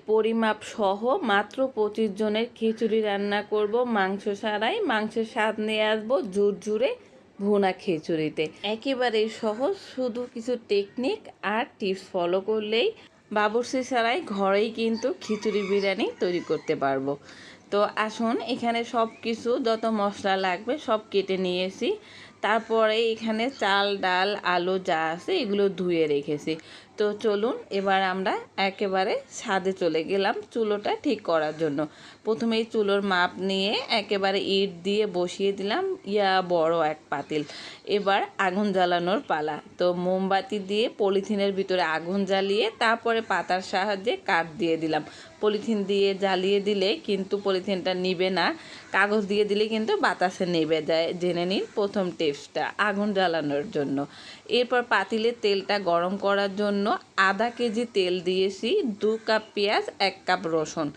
পরিমাপ সহ মাত্র 25 জনের খিচুড়ি রান্না করব মাংস ছাড়াই। মাংসের স্বাদ নিয়ে আসবো ঝুরঝুরে ভুনা খিচুড়িতে। একেবারেই সহজ, শুধু কিছু টেকনিক আর টিপস ফলো করলেই বাবুর্চি ছাড়াই ঘরেই কিন্তু খিচুড়ি বিরিয়ানি তৈরি করতে পারবো। তো আসুন, এখানে সব কিছু যত মশলা লাগবে সব কেটে নিয়েছি। তারপরে এখানে চাল ডাল আলু যা আছে এগুলো ধুয়ে রেখেছি। তো চলুন এবার আমরা একেবারে ছাদে চলে গেলাম চুলোটা ঠিক করার জন্য। প্রথমেই চুলোর মাপ নিয়ে একেবারে ইট দিয়ে বসিয়ে দিলাম বড় এক পাতিল। এবার আগুন জ্বালানোর পালা। তো মোমবাতি দিয়ে পলিথিনের ভিতরে আগুন জ্বালিয়ে তারপরে পাতার সাহায্যে কাঠ দিয়ে দিলাম। পলিথিন দিয়ে জ্বালিয়ে দিলে কিন্তু পলিথিনটা নিবে না, কাগজ দিয়ে দিলে কিন্তু বাতাসে নেবে যায়। জেনে নিন প্রথম টিপসটা আগুন জ্বালানোর জন্য। এরপর পাতিলে তেলটা গরম করার জন্য আধা কেজি তেল দিয়েছি, 2 কাপ পেঁয়াজ 1 কাপ রসুন।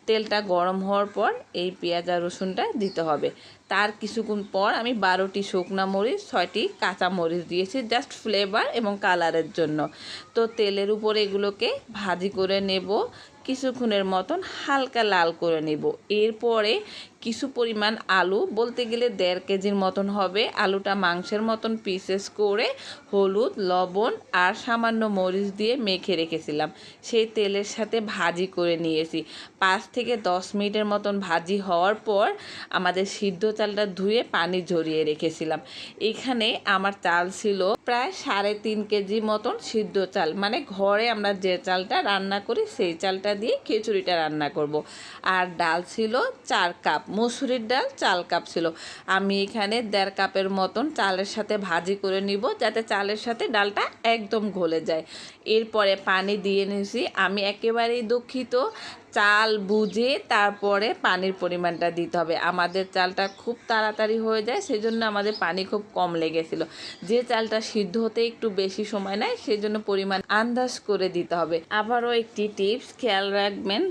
তেলটা গরম হওয়ার পর এই পেঁয়াজ আর রসুনটা দিতে হবে। তার কিছুক্ষণ পর আমি 12টি শুকনা মরিচ 6টি কাঁচা মরিচ দিয়েছি জাস্ট ফ্লেভার এবং কালারের জন্য। তো তেলের উপরে এগুলোকে ভাজি করে নেব, কিছুক্ষণের মতন হালকা লাল করে নেব। এরপরে কিছু পরিমাণ আলু, বলতে গেলে 1.5 কেজির মতন হবে, আলুটা মাংসের মতন পিসেস করে হলুদ লবণ আর সামান্য মরিচ দিয়ে মেখে রেখেছিলাম, সেই তেলের সাথে ভাজি করে নিয়েছি। 5 থেকে 10 মিনিটের মতন ভাজি হওয়ার পর আমাদের সিদ্ধ চালটা ধুয়ে পানি ঝরিয়ে রেখেছিলাম। এখানে আমার চাল ছিল প্রায় 3.5 কেজি মতন সিদ্ধ চাল, মানে ঘরে আমরা যে চালটা রান্না করি সেই চালটা দিয়ে খিচুড়িটা রান্না করব। আর ডাল ছিল 4 কাপ, মসুরির ডাল 4 কাপ ছিল। আমি এখানে 1.5 কাপের মতন চালের সাথে ভাজি করে নিব যাতে চালের সাথে ডালটা একদম গলে যায়। এরপরে পানি দিয়ে নিয়েছি। আমি একেবারেই দুঃখিত, চাল বুঝে তারপরে পানির পরিমাণটা দিতে হবে। আমাদের চালটা খুব তাড়াতাড়ি হয়ে যায়, সেই জন্য আমাদের পানি খুব কম লেগেছিল। যে চালটা সিদ্ধ হতে একটু বেশি সময় নেয় সেজন্য পরিমাণ আন্দাজ করে দিতে হবে। আবারও একটি টিপস খেয়াল রাখবেন,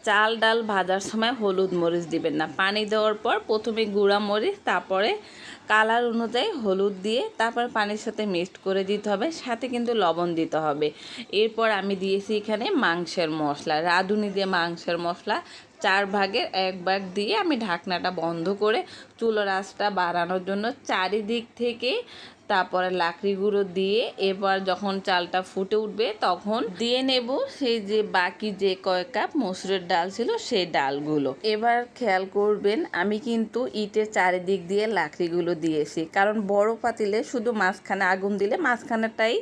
চাল ডাল ভাজার সময় হলুদ মরিচ দিবেন না। পানি দেওয়ার পর প্রথমে গুঁড়া মরিচ, তারপরে কালার অনুযায়ী হলুদ দিয়ে তারপর পানির সাথে মিক্সড করে দিতে হবে, সাথে কিন্তু লবণ দিতে হবে। এরপর আমি দিয়েছি এখানে মাংসের মশলা, রাঁধুনি দিয়ে মাংসের মশলা 4 ভাগের 1 ভাগ দিয়ে আমি ঢাকনাটা বন্ধ করে চুলার আঁচটা বাড়ানোর জন্য চারিদিক থেকে তারপরে লাকড়ি গুঁড়ো দিয়ে এবার যখন চালটা ফুটে উঠবে তখন দিয়ে নেব সেই যে বাকি যে কয়েক কাপ মসুরের ডাল ছিল সেই ডালগুলো। এবার খেয়াল করবেন আমি কিন্তু ইটের চারিদিক দিয়ে লাকড়িগুলো দিয়েছি, কারণ বড় পাতিলে শুধু মাঝখানে আগুন দিলে মাঝখানেরটাই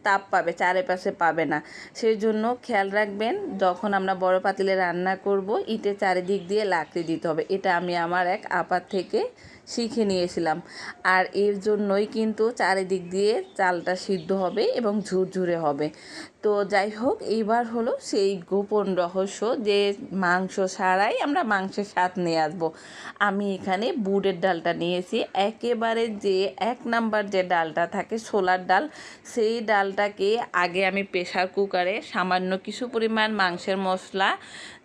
তাপ পাবে, চারিপাশে পাবে না। সেই জন্য খেয়াল রাখবেন যখন আমরা বড় পাতিলে রান্না করব ইটের চারিদিক দিয়ে লাকড়ি দিতে হবে। এটা আমি আমার এক আপার থেকে শিখে নিয়েছিলাম। আর এর জন্যই কিন্তু চারিদিক দিয়ে চালটা সিদ্ধ হবে এবং ঝুরঝুরে হবে। তো যাই হোক, এইবার হলো সেই গোপন রহস্য যে মাংস ছাড়াই আমরা মাংসের স্বাদ নিয়ে আসবো। আমি এখানে বুটের ডালটা নিয়েছি, একেবারে যে 1 নাম্বার যে ডালটা থাকে ছোলার ডাল, সেই ডালটাকে আগে আমি প্রেশার কুকারে সামান্য কিছু পরিমাণ মাংসের মশলা,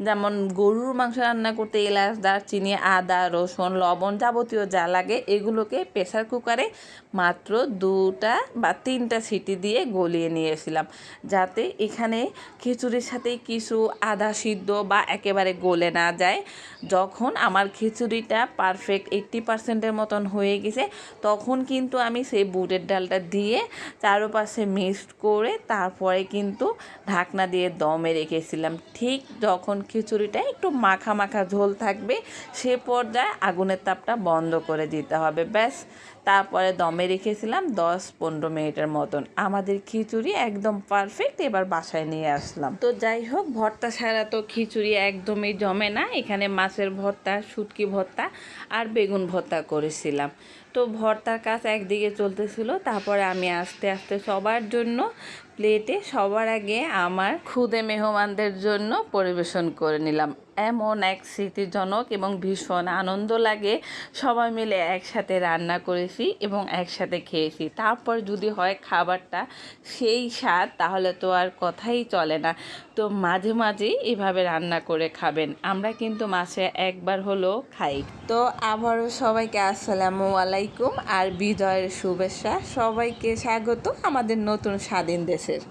যেমন গরুর মাংস রান্না করতে এলাচ দারচিনি আদা রসুন লবণ যাবতীয় যা লাগে এগুলোকে প্রেশার কুকারে মাত্র 2টা বা 3টা সিটি দিয়ে গলিয়ে নিয়েছিলাম, যাতে এখানে খিচুড়ির সাথে কিছু আধা সিদ্ধ বা একেবারে গলে না যায়। যখন আমার খিচুড়িটা পারফেক্ট 80%-এর মতন হয়ে গেছে তখন কিন্তু আমি সেই বুটের ডালটা দিয়ে চারপাশে মিক্সড করে তারপরে কিন্তু ঢাকনা দিয়ে দমে রেখেছিলাম। ঠিক যখন খিচুড়িটা একটু মাখা মাখা ঝোল থাকবে সে পর্যায়ে আগুনের তাপটা বন্ধ করে দিতে হবে, ব্যাস। তারপরে দমে রেখেছিলাম 10-15 মিনিটের মতন। আমাদের খিচুড়ি একদম পারফেক্ট। এবার বাসায় নিয়ে আসলাম। তো যাই হোক, ভর্তা ছাড়া তো খিচুড়ি একদমই জমে না। এখানে মাছের ভর্তা, শুটকি ভর্তা আর বেগুন ভর্তা করেছিলাম। তো ভর্তার কাজ একদিকে চলতেছিল, তারপরে আমি আস্তে আস্তে সবার জন্য প্লেটে সবার আগে আমার ক্ষুদে মেহমানদের জন্য পরিবেশন করে নিলাম। এমন এক স্মৃতিজনক এবং ভীষণ আনন্দ লাগে, সবাই মিলে একসাথে রান্না করেছি এবং একসাথে খেয়েছি। তারপর যদি হয় খাবারটা সেই স্বাদ, তাহলে তো আর কথাই চলে না। তো মাঝে মাঝেই এভাবে রান্না করে খাবেন, আমরা কিন্তু মাসে একবার হলেও খাই। তো আবারও সবাইকে আসসালামু আলাইকুম আর বিজয়ের শুভেচ্ছা। সবাইকে স্বাগত আমাদের নতুন স্বাধীন দেশের।